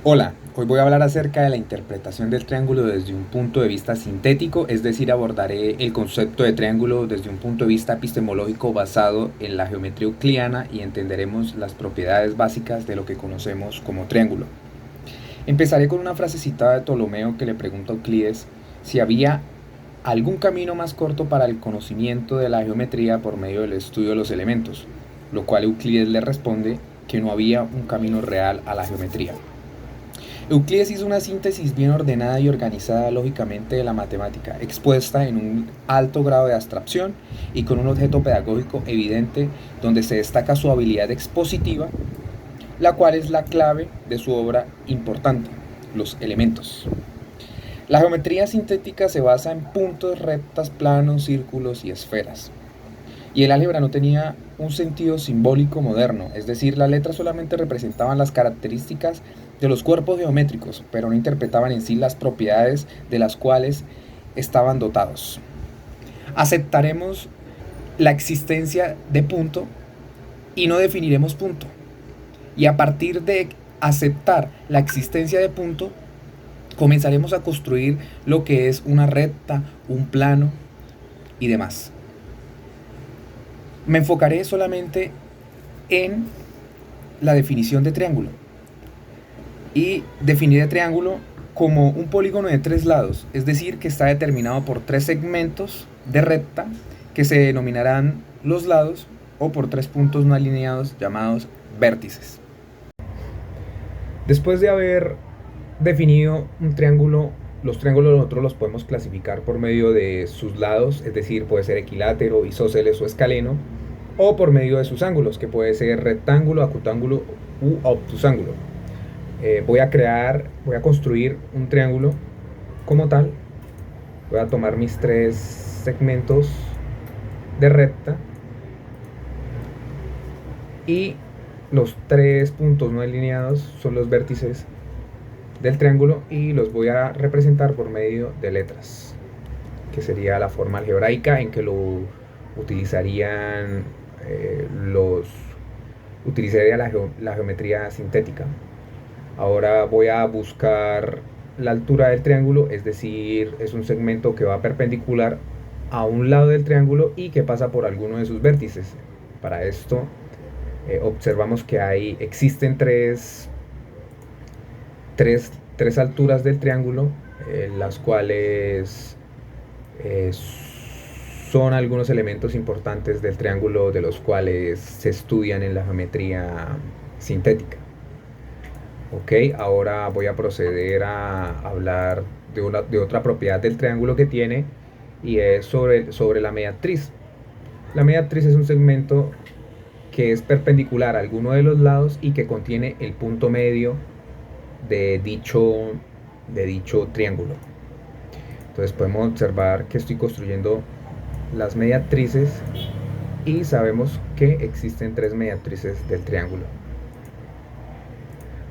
Hola, hoy voy a hablar acerca de la interpretación del triángulo desde un punto de vista sintético, es decir, abordaré el concepto de triángulo desde un punto de vista epistemológico basado en la geometría euclidiana y entenderemos las propiedades básicas de lo que conocemos como triángulo. Empezaré con una frase citada de Ptolomeo que le pregunta a Euclides si había algún camino más corto para el conocimiento de la geometría por medio del estudio de los elementos, lo cual Euclides le responde que no había un camino real a la geometría. Euclides hizo una síntesis bien ordenada y organizada lógicamente de la matemática, expuesta en un alto grado de abstracción y con un objeto pedagógico evidente donde se destaca su habilidad expositiva, la cual es la clave de su obra importante, los elementos. La geometría sintética se basa en puntos, rectas, planos, círculos y esferas. Y el álgebra no tenía un sentido simbólico moderno, es decir, las letras solamente representaban las características de los cuerpos geométricos, pero no interpretaban en sí las propiedades de las cuales estaban dotados. Aceptaremos la existencia de punto y no definiremos punto. Y a partir de aceptar la existencia de punto, comenzaremos a construir lo que es una recta, un plano y demás. Me enfocaré solamente en la definición de triángulo. Y definir el triángulo como un polígono de tres lados, es decir, que está determinado por tres segmentos de recta que se denominarán los lados o por tres puntos no alineados llamados vértices. Después de haber definido un triángulo, los triángulos nosotros los podemos clasificar por medio de sus lados, es decir, puede ser equilátero, isósceles o escaleno, o por medio de sus ángulos, que puede ser rectángulo, acutángulo u obtusángulo. Voy a construir un triángulo como tal. Voy a tomar mis tres segmentos de recta y los tres puntos no alineados son los vértices del triángulo y los voy a representar por medio de letras, que sería la forma algebraica en que lo utilizarían utilizaría la geometría sintética. Ahora voy a buscar la altura del triángulo, es decir, es un segmento que va perpendicular a un lado del triángulo y que pasa por alguno de sus vértices. Para esto observamos que existen tres alturas del triángulo, las cuales son algunos elementos importantes del triángulo de los cuales se estudian en la geometría sintética. Ok, ahora voy a proceder a hablar de otra propiedad del triángulo que tiene y es sobre la mediatriz. La mediatriz es un segmento que es perpendicular a alguno de los lados y que contiene el punto medio de dicho triángulo. Entonces podemos observar que estoy construyendo las mediatrices y sabemos que existen tres mediatrices del triángulo.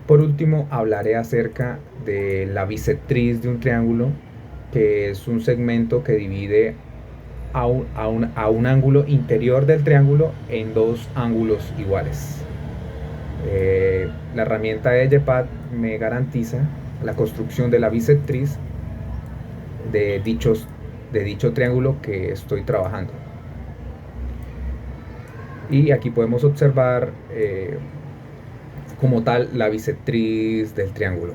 Por último, hablaré acerca de la bisectriz de un triángulo, que es un segmento que divide a un ángulo interior del triángulo en dos ángulos iguales. La herramienta de YPAD me garantiza la construcción de la bisectriz de dicho triángulo que estoy trabajando. Y aquí podemos observar como tal la bisectriz del triángulo.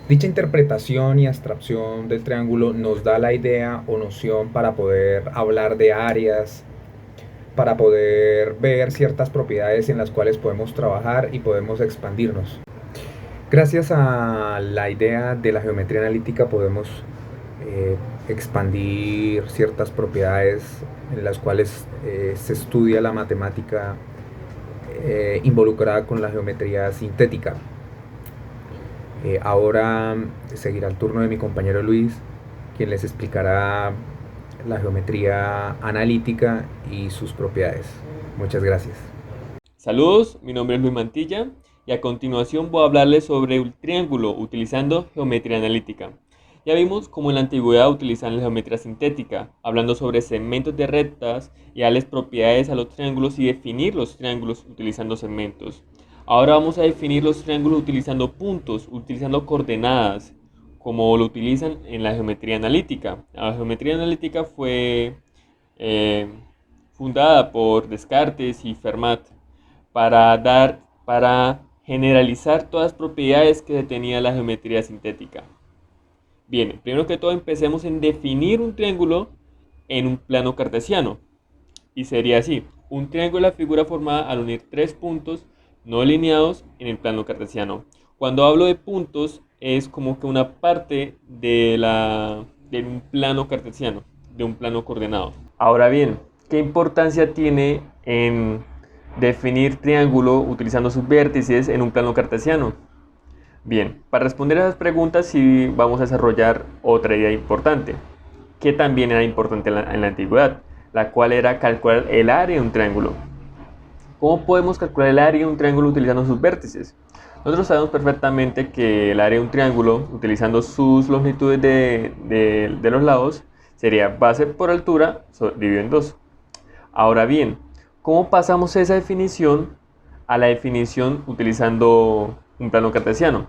Dicha interpretación y abstracción del triángulo nos da la idea o noción para poder hablar de áreas, para poder ver ciertas propiedades en las cuales podemos trabajar y podemos expandirnos. Gracias a la idea de la geometría analítica podemos expandir ciertas propiedades en las cuales se estudia la matemática involucrada con la geometría sintética. Ahora seguirá el turno de mi compañero Luis, quien les explicará la geometría analítica y sus propiedades. Muchas gracias. Saludos, mi nombre es Luis Mantilla y a continuación voy a hablarles sobre un triángulo utilizando geometría analítica. Ya vimos cómo en la antigüedad utilizaban la geometría sintética, hablando sobre segmentos de rectas y darles propiedades a los triángulos y definir los triángulos utilizando segmentos. Ahora vamos a definir los triángulos utilizando puntos, utilizando coordenadas, como lo utilizan en la geometría analítica. La geometría analítica fue eh, fundada por Descartes y Fermat para generalizar todas las propiedades que tenía la geometría sintética. Bien, primero que todo empecemos en definir un triángulo en un plano cartesiano. Y sería así, un triángulo es la figura formada al unir tres puntos no alineados en el plano cartesiano. Cuando hablo de puntos es como que una parte de un plano cartesiano, de un plano coordenado. Ahora bien, ¿qué importancia tiene en definir triángulo utilizando sus vértices en un plano cartesiano? Bien, para responder a esas preguntas sí vamos a desarrollar otra idea importante, que también era importante en la antigüedad, la cual era calcular el área de un triángulo. ¿Cómo podemos calcular el área de un triángulo utilizando sus vértices? Nosotros sabemos perfectamente que el área de un triángulo, utilizando sus longitudes de los lados, sería base por altura dividido en 2. Ahora bien, ¿cómo pasamos esa definición a la definición utilizando un plano cartesiano?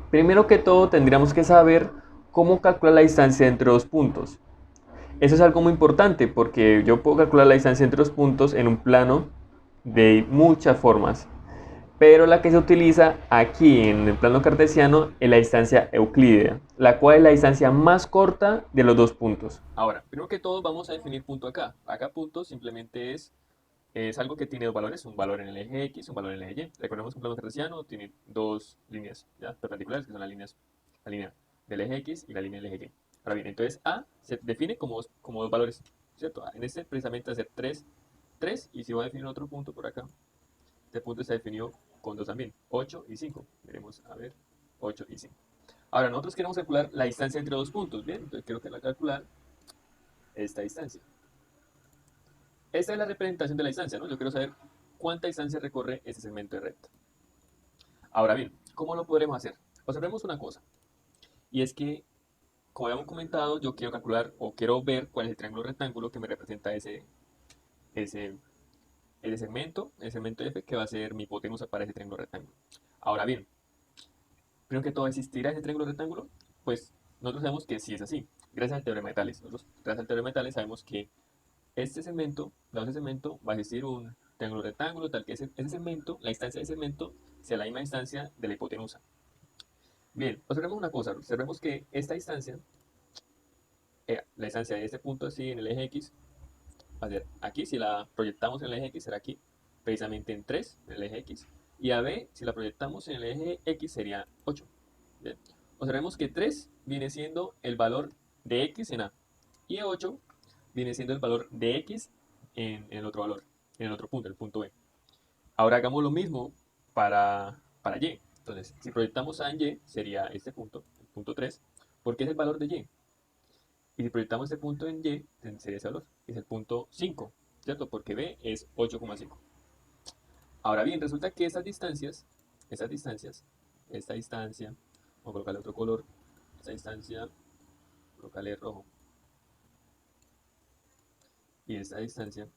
Primero que todo, tendríamos que saber cómo calcular la distancia entre dos puntos. Eso es algo muy importante porque yo puedo calcular la distancia entre dos puntos en un plano de muchas formas. Pero la que se utiliza aquí en el plano cartesiano es la distancia euclídea, la cual es la distancia más corta de los dos puntos. Ahora, primero que todo vamos a definir punto acá. Acá punto simplemente es algo que tiene dos valores, un valor en el eje X, un valor en el eje Y. Recordemos que un plano cartesiano tiene dos líneas ¿ya? Perpendiculares, que son la línea del eje X y la línea del eje Y. Ahora bien, entonces A se define como dos valores, ¿cierto? En este precisamente va a ser 3, 3, y si voy a definir otro punto por acá, este punto se definió con 2 también, 8 y 5. Veremos, a ver, 8 y 5. Ahora, nosotros queremos calcular la distancia entre dos puntos, ¿bien? Entonces quiero calcular esta distancia. Esta es la representación de la distancia, ¿no? Yo quiero saber cuánta distancia recorre ese segmento de recta. Ahora bien, ¿cómo lo podremos hacer? Observemos una cosa, y es que, como habíamos comentado, yo quiero calcular o quiero ver cuál es el triángulo rectángulo que me representa ese, el segmento F, que va a ser mi hipotenusa para ese triángulo rectángulo. Ahora bien, primero que todo, ¿existirá ese triángulo rectángulo? Pues nosotros sabemos que sí es así, gracias al teorema de Tales. Nosotros, gracias al teorema de Tales, sabemos que este segmento, dado ese segmento, va a existir un triángulo rectángulo, tal que ese segmento, la distancia de ese segmento, sea la misma distancia de la hipotenusa. Bien, observemos una cosa, observemos que esta distancia, la distancia de este punto así en el eje X, va a ser aquí, si la proyectamos en el eje X, será aquí, precisamente en 3, en el eje X, y a B, si la proyectamos en el eje X, sería 8. Bien, observemos que 3 viene siendo el valor de X en A, y 8 viene siendo el valor de X en el otro valor, en el otro punto, el punto B. Ahora hagamos lo mismo para Y. Entonces, si proyectamos A en Y, sería este punto, el punto 3, porque es el valor de Y. Y si proyectamos este punto en Y, sería ese valor, es el punto 5, ¿cierto? Porque B es 8,5. Ahora bien, resulta que esta distancia, vamos a colocarle otro color, esta distancia, colocarle rojo, y esta distancia,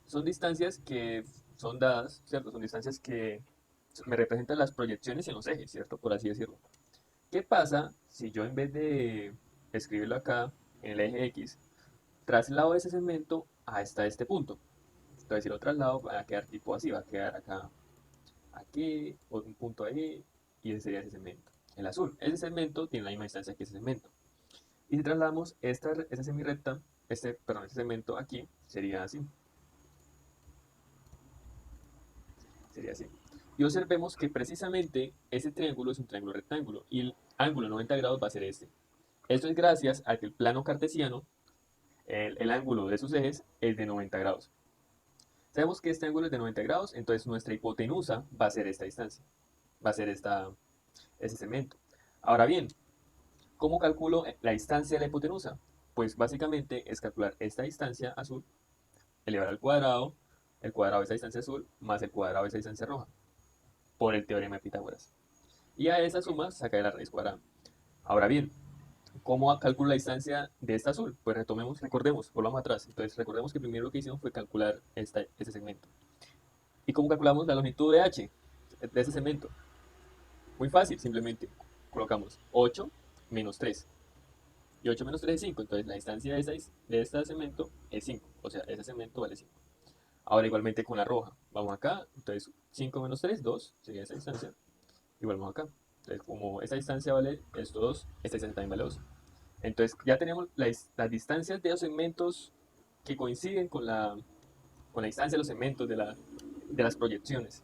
son distancias que son dadas, ¿cierto? Son distancias que me representan las proyecciones en los ejes, ¿cierto? Por así decirlo. ¿Qué pasa si yo en vez de escribirlo acá en el eje X, traslado ese segmento hasta este punto? Entonces si lo traslado va a quedar tipo así, va a quedar acá, aquí, un punto ahí, y ese sería ese segmento. El azul, ese segmento tiene la misma distancia que ese segmento. Y si trasladamos esta semirrecta, perdón, este segmento aquí, sería así. Sería así. Y observemos que precisamente ese triángulo es un triángulo rectángulo y el ángulo de 90 grados va a ser este. Esto es gracias a que el plano cartesiano, el ángulo de sus ejes, es de 90 grados. Sabemos que este ángulo es de 90 grados, entonces nuestra hipotenusa va a ser esta distancia, va a ser este segmento. Ahora bien, ¿cómo calculo la distancia de la hipotenusa? Pues básicamente es calcular esta distancia azul, elevar al cuadrado, el cuadrado de esa distancia azul, más el cuadrado de esa distancia roja, por el teorema de Pitágoras. Y a esa suma saca la raíz cuadrada. Ahora bien, ¿cómo calculo la distancia de esta azul? Pues recordemos, volvamos atrás. Entonces recordemos que primero lo que hicimos fue calcular este segmento. ¿Y cómo calculamos la longitud de H de ese segmento? Muy fácil, simplemente colocamos 8 menos 3. Y 8 menos 3 es 5. Entonces la distancia de este segmento es 5. O sea, ese segmento vale 5. Ahora igualmente con la roja. Vamos acá. Entonces 5 menos 3, 2. Sería esa distancia. Y volvemos acá. Entonces como esta distancia vale esto 2, esta distancia también vale 2. Entonces ya tenemos las distancias de los segmentos que coinciden con la distancia de los segmentos de las proyecciones.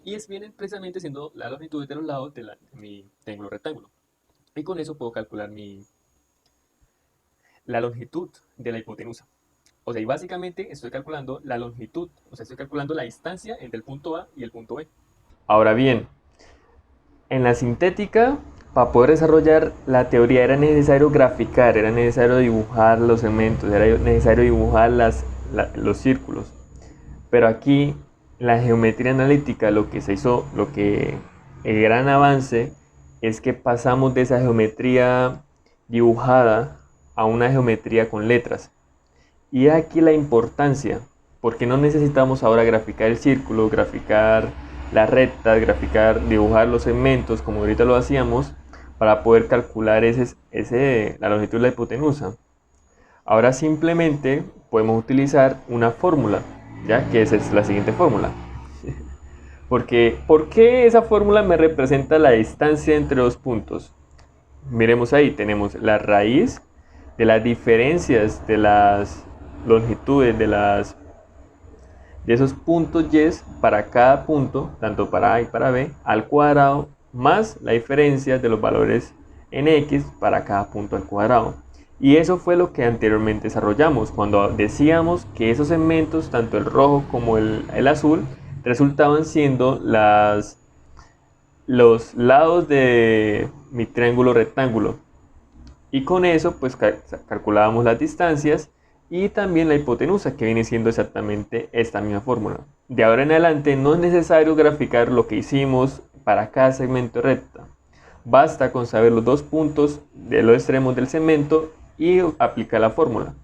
Y vienen precisamente siendo la longitud de los lados de mi triángulo rectángulo. Y con eso puedo calcular la longitud de la hipotenusa. O sea, y básicamente estoy calculando la longitud, o sea, estoy calculando la distancia entre el punto A y el punto B. Ahora bien, en la sintética, para poder desarrollar la teoría era necesario graficar, era necesario dibujar los segmentos, era necesario dibujar los círculos. Pero aquí, en la geometría analítica, lo que se hizo, el gran avance es que pasamos de esa geometría dibujada a una geometría con letras. Y aquí la importancia, porque no necesitamos ahora graficar el círculo, graficar las rectas, dibujar los segmentos como ahorita lo hacíamos para poder calcular la longitud de la hipotenusa. Ahora simplemente podemos utilizar una fórmula, ya que esa es la siguiente fórmula. Porque, ¿por qué esa fórmula me representa la distancia entre dos puntos? Miremos ahí, tenemos la raíz de las diferencias de las longitudes de esos puntos y para cada punto, tanto para A y para B, al cuadrado, más la diferencia de los valores en X para cada punto al cuadrado. Y eso fue lo que anteriormente desarrollamos, cuando decíamos que esos segmentos, tanto el rojo como el azul, resultaban siendo los lados de mi triángulo rectángulo. Y con eso pues calculábamos las distancias y también la hipotenusa, que viene siendo exactamente esta misma fórmula. De ahora en adelante no es necesario graficar lo que hicimos para cada segmento recta. Basta con saber los dos puntos de los extremos del segmento y aplicar la fórmula.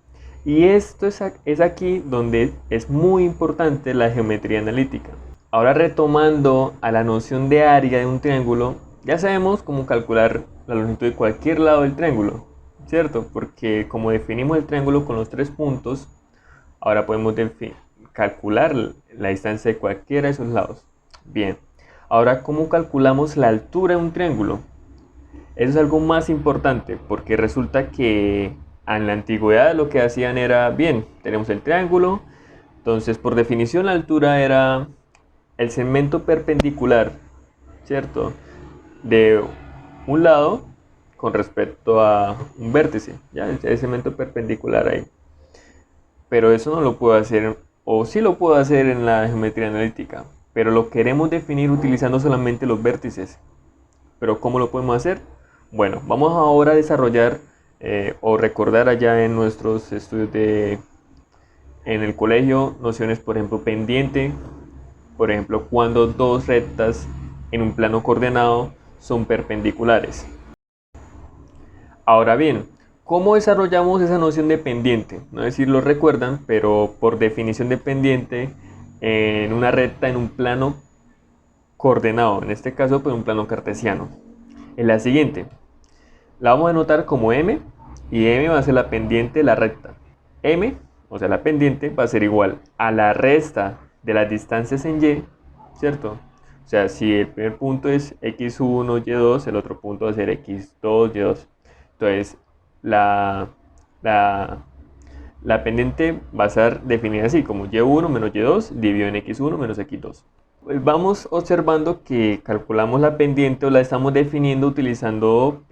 Y esto es aquí donde es muy importante la geometría analítica. Ahora retomando a la noción de área de un triángulo, ya sabemos cómo calcular la longitud de cualquier lado del triángulo, ¿cierto? Porque como definimos el triángulo con los tres puntos, ahora podemos calcular la distancia de cualquiera de esos lados. Bien, ahora ¿cómo calculamos la altura de un triángulo? Eso es algo más importante porque resulta que en la antigüedad lo que hacían era, bien, tenemos el triángulo, entonces por definición la altura era el segmento perpendicular, ¿cierto? De un lado con respecto a un vértice, ya el segmento perpendicular ahí. Pero eso no lo puedo hacer, o sí lo puedo hacer en la geometría analítica, pero lo queremos definir utilizando solamente los vértices. Pero ¿cómo lo podemos hacer? Bueno, vamos ahora a desarrollar o recordar allá en nuestros estudios en el colegio nociones, por ejemplo, pendiente, por ejemplo, cuando dos rectas en un plano coordenado son perpendiculares. Ahora bien, ¿cómo desarrollamos esa noción de pendiente? No sé si lo recuerdan, pero por definición de pendiente en una recta en un plano coordenado, en este caso pues un plano cartesiano, es la siguiente. La vamos a anotar como M y M va a ser la pendiente de la recta. M, o sea la pendiente, va a ser igual a la resta de las distancias en Y, ¿cierto? O sea, si el primer punto es x1, y2, el otro punto va a ser x2, y2. Entonces, la pendiente va a ser definida así, como y1 menos y2 dividido en x1 menos x2. Pues vamos observando que calculamos la pendiente o la estamos definiendo utilizando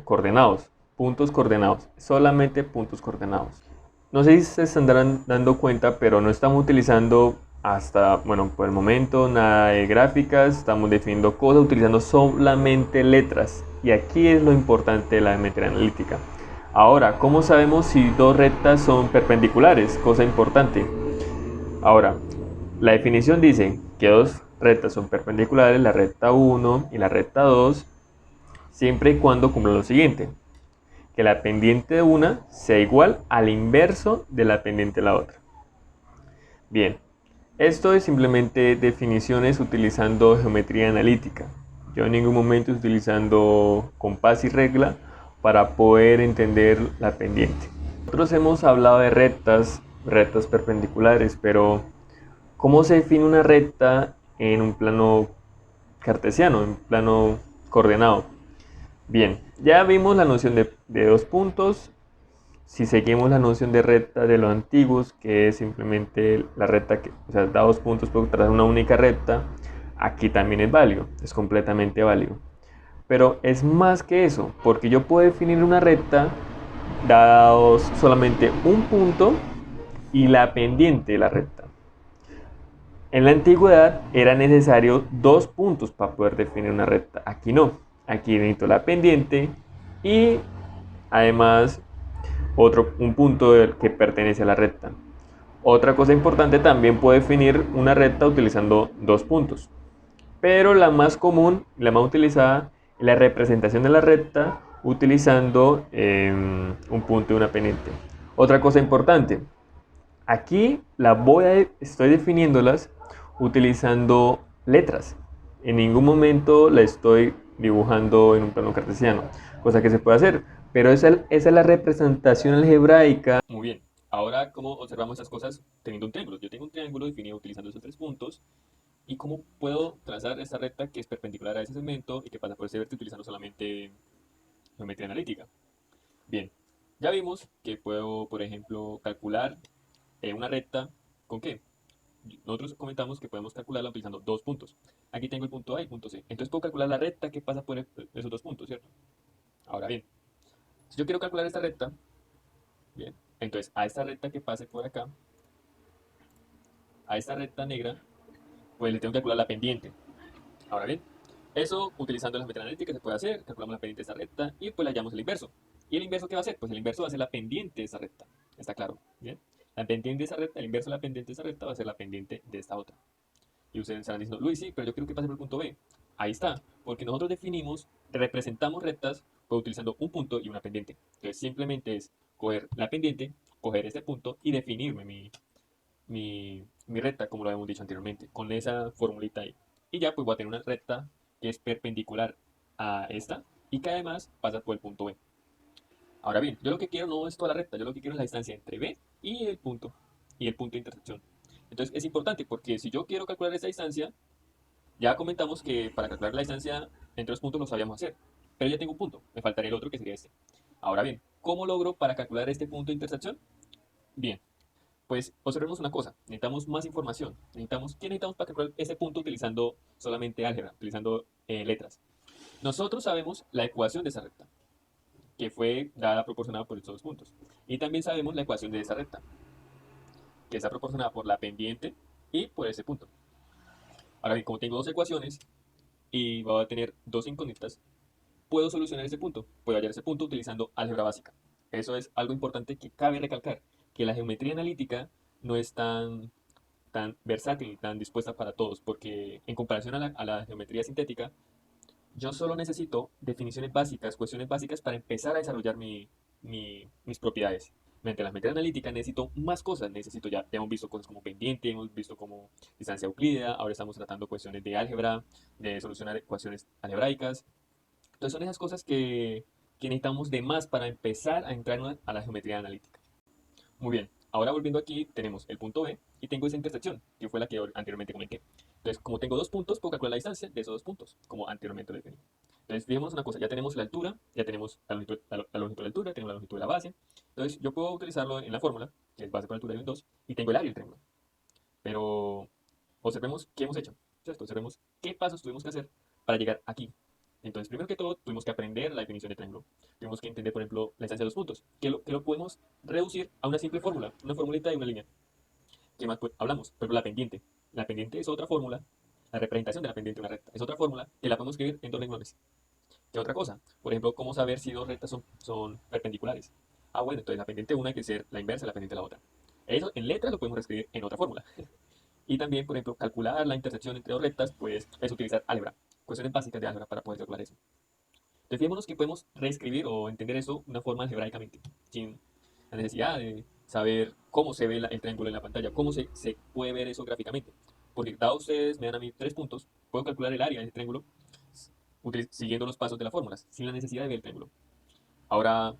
coordenados, puntos coordenados, solamente puntos coordenados. No sé si se estarán dando cuenta, pero no estamos utilizando bueno, por el momento nada de gráficas, estamos definiendo cosas utilizando solamente letras. Y aquí es lo importante de la geometría analítica. Ahora, ¿cómo sabemos si dos rectas son perpendiculares? Cosa importante. Ahora, la definición dice que dos rectas son perpendiculares, la recta 1 y la recta 2, siempre y cuando cumplan lo siguiente: que la pendiente de una sea igual al inverso de la pendiente de la otra. Bien, Esto es simplemente definiciones utilizando geometría analítica. Yo en ningún momento estoy utilizando compás y regla para poder entender la pendiente. Nosotros hemos hablado de rectas perpendiculares, pero ¿cómo se define una recta en un plano cartesiano, en un plano coordenado? Bien, ya vimos la noción de dos puntos. Si seguimos la noción de recta de los antiguos, que es simplemente la recta que, o sea, da dos puntos por trazar una única recta, aquí también es válido, es completamente válido. Pero es más que eso, porque yo puedo definir una recta dados solamente un punto y la pendiente de la recta. En la antigüedad era necesario dos puntos para poder definir una recta. Aquí no. Aquí necesito la pendiente y además un punto que pertenece a la recta. Otra cosa importante, también puedo definir una recta utilizando dos puntos. Pero la más común, la más utilizada, es la representación de la recta utilizando un punto y una pendiente. Otra cosa importante, aquí estoy definiéndolas utilizando letras. En ningún momento la estoy dibujando en un plano cartesiano, cosa que se puede hacer. Pero esa es la representación algebraica. Muy bien. Ahora, ¿cómo observamos esas cosas teniendo un triángulo? Yo tengo un triángulo definido utilizando esos tres puntos. ¿Y cómo puedo trazar esta recta que es perpendicular a ese segmento y que pasa por ese vértice utilizando solamente geometría analítica? Bien, ya vimos que puedo, por ejemplo, calcular una recta. ¿Con qué? Nosotros comentamos que podemos calcularla utilizando dos puntos. Aquí tengo el punto A y el punto C. Entonces puedo calcular la recta que pasa por esos dos puntos, ¿cierto? Ahora bien, si yo quiero calcular esta recta, bien, entonces a esta recta que pase por acá, a esta recta negra, pues le tengo que calcular la pendiente. Ahora bien, eso utilizando la geometría analítica se puede hacer, calculamos la pendiente de esta recta y pues le hallamos el inverso. ¿Y el inverso qué va a hacer? Pues el inverso va a ser la pendiente de esa recta. ¿Está claro? Bien. La pendiente de esa recta, el inverso de la pendiente de esa recta va a ser la pendiente de esta otra. Y ustedes estarán diciendo, Luis, sí, pero yo quiero que pase por el punto B. Ahí está, porque nosotros definimos, representamos rectas pues, utilizando un punto y una pendiente. Entonces simplemente es coger la pendiente, coger este punto y definirme mi recta, como lo habíamos dicho anteriormente, con esa formulita ahí. Y ya pues voy a tener una recta que es perpendicular a esta y que además pasa por el punto B. Ahora bien, yo lo que quiero no es toda la recta, yo lo que quiero es la distancia entre B y el punto de intersección. Entonces es importante porque si yo quiero calcular esa distancia, ya comentamos que para calcular la distancia entre los puntos lo sabíamos hacer, pero ya tengo un punto, me faltaría el otro que sería este. Ahora bien, ¿cómo logro para calcular este punto de intersección? Bien, pues observemos una cosa, necesitamos más información. ¿Qué necesitamos para calcular ese punto utilizando solamente álgebra, utilizando letras? Nosotros sabemos la ecuación de esa recta, que fue dada proporcionada por estos dos puntos. Y también sabemos la ecuación de esa recta, que está proporcionada por la pendiente y por ese punto. Ahora bien, como tengo dos ecuaciones y voy a tener dos incógnitas, puedo solucionar ese punto, puedo hallar ese punto utilizando álgebra básica. Eso es algo importante que cabe recalcar, que la geometría analítica no es tan versátil y tan dispuesta para todos, porque en comparación a la geometría sintética, yo solo necesito definiciones básicas, cuestiones básicas para empezar a desarrollar mis propiedades. Mediante la geometría analítica necesito más cosas, ya hemos visto cosas como pendiente, hemos visto como distancia euclídea, ahora estamos tratando cuestiones de álgebra, de solucionar ecuaciones algebraicas. Entonces son esas cosas que necesitamos de más para empezar a entrar a la geometría analítica. Muy bien, ahora volviendo aquí, tenemos el punto B y tengo esa intersección, que fue la que anteriormente comenté. Entonces, como tengo dos puntos, puedo calcular la distancia de esos dos puntos, como anteriormente lo definí. Entonces, fijemos una cosa, ya tenemos la altura, ya tenemos la longitud de la altura, tenemos la longitud de la base. Entonces, yo puedo utilizarlo en la fórmula, que es base por altura de 2, y tengo el área del triángulo. Pero observemos qué hemos hecho, ¿cierto? Observemos qué pasos tuvimos que hacer para llegar aquí. Entonces, primero que todo, tuvimos que aprender la definición de triángulo. Tuvimos que entender, por ejemplo, la distancia de los puntos, que lo podemos reducir a una simple fórmula, una formulita de una línea. ¿Qué más hablamos? Por ejemplo, la pendiente. La pendiente es otra fórmula, la representación de la pendiente de una recta. Es otra fórmula que la podemos escribir en dos renglones. ¿Qué otra cosa? Por ejemplo, ¿cómo saber si dos rectas son perpendiculares? Ah, bueno, entonces la pendiente de una hay que ser la inversa de la pendiente de la otra. Eso en letras lo podemos reescribir en otra fórmula. Y también, por ejemplo, calcular la intersección entre dos rectas, pues es utilizar álgebra, cuestiones básicas de álgebra para poder calcular eso. Entonces, fijémonos que podemos reescribir o entender eso de una forma algebraicamente, sin la necesidad de saber cómo se ve el triángulo en la pantalla, cómo se puede ver eso gráficamente. Porque dado ustedes me dan a mí 3 puntos, puedo calcular el área del triángulo siguiendo los pasos de las fórmulas, sin la necesidad de ver el triángulo. Ahora,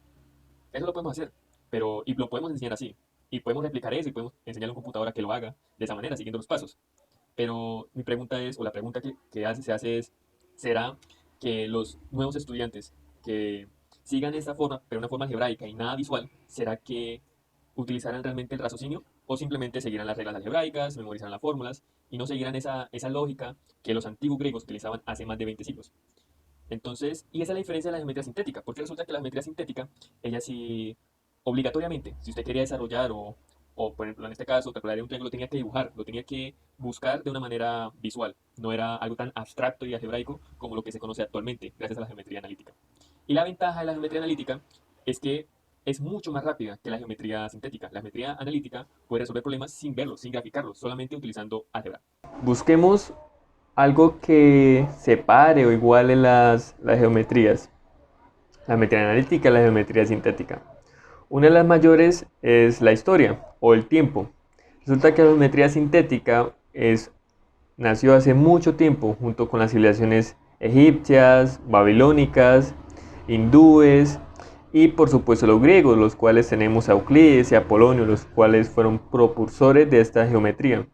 eso lo podemos hacer, pero y lo podemos enseñar así. Y podemos replicar eso y podemos enseñarle a un computador a que lo haga de esa manera, siguiendo los pasos. Pero mi pregunta es, o la pregunta se hace es, ¿será que los nuevos estudiantes que sigan esta forma, pero una forma algebraica y nada visual, será que utilizarán realmente el raciocinio o simplemente seguirán las reglas algebraicas, memorizarán las fórmulas y no seguirán esa lógica que los antiguos griegos utilizaban hace más de 20 siglos? Entonces, y esa es la diferencia de la geometría sintética, porque resulta que la geometría sintética, ella sí, obligatoriamente, si usted quería desarrollar o por ejemplo en este caso, calcular un triángulo, lo tenía que dibujar, lo tenía que buscar de una manera visual, no era algo tan abstracto y algebraico como lo que se conoce actualmente, gracias a la geometría analítica. Y la ventaja de la geometría analítica es que es mucho más rápida que la geometría sintética. La geometría analítica puede resolver problemas sin verlos, sin graficarlos, solamente utilizando álgebra. Busquemos algo que separe o iguale las geometrías, la geometría analítica y la geometría sintética. Una de las mayores es la historia o el tiempo. Resulta que la geometría sintética nació hace mucho tiempo junto con las civilizaciones egipcias, babilónicas, hindúes y por supuesto los griegos, los cuales tenemos a Euclides y Apolonio, los cuales fueron propulsores de esta geometría.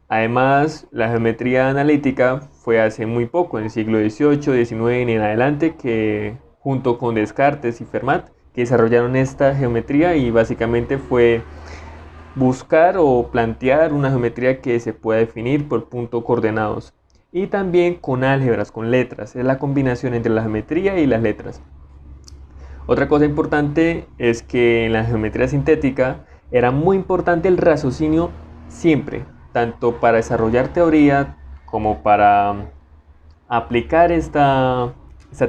Además, la geometría analítica fue hace muy poco, en el siglo XVIII, XIX y en adelante, que junto con Descartes y Fermat, que desarrollaron esta geometría y básicamente fue buscar o plantear una geometría que se pueda definir por puntos coordenados. Y también con álgebras, con letras, es la combinación entre la geometría y las letras. Otra cosa importante es que en la geometría sintética era muy importante el raciocinio siempre, tanto para desarrollar teoría como para aplicar esta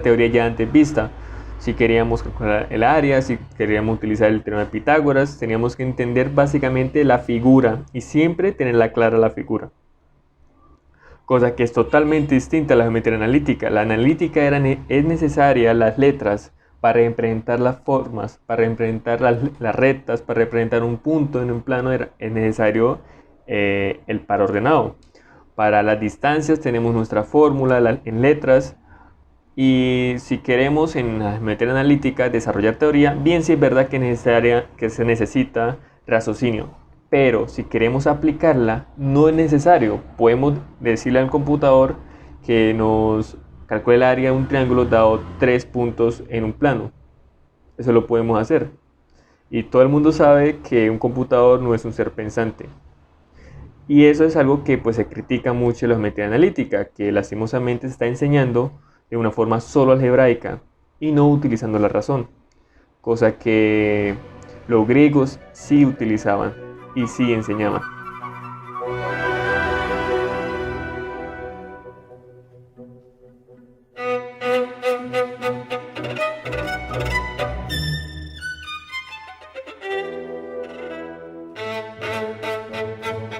teoría ya antes vista. Si queríamos calcular el área, si queríamos utilizar el teorema de Pitágoras, teníamos que entender básicamente la figura y siempre tenerla clara la figura. Cosa que es totalmente distinta a la geometría analítica. La analítica es necesaria las letras para representar las formas, para representar las rectas, para representar un punto en un plano es necesario el par ordenado. Para las distancias tenemos nuestra fórmula en letras. Y si queremos en la geometría analítica desarrollar teoría, bien si es verdad que se necesita raciocinio. Pero si queremos aplicarla, no es necesario. Podemos decirle al computador que nos calcule el área de un triángulo dado 3 puntos en un plano. Eso lo podemos hacer. Y todo el mundo sabe que un computador no es un ser pensante. Y eso es algo que pues se critica mucho en la geometría analítica, que lastimosamente se está enseñando de una forma solo algebraica y no utilizando la razón, cosa que los griegos sí utilizaban y sí enseñaban.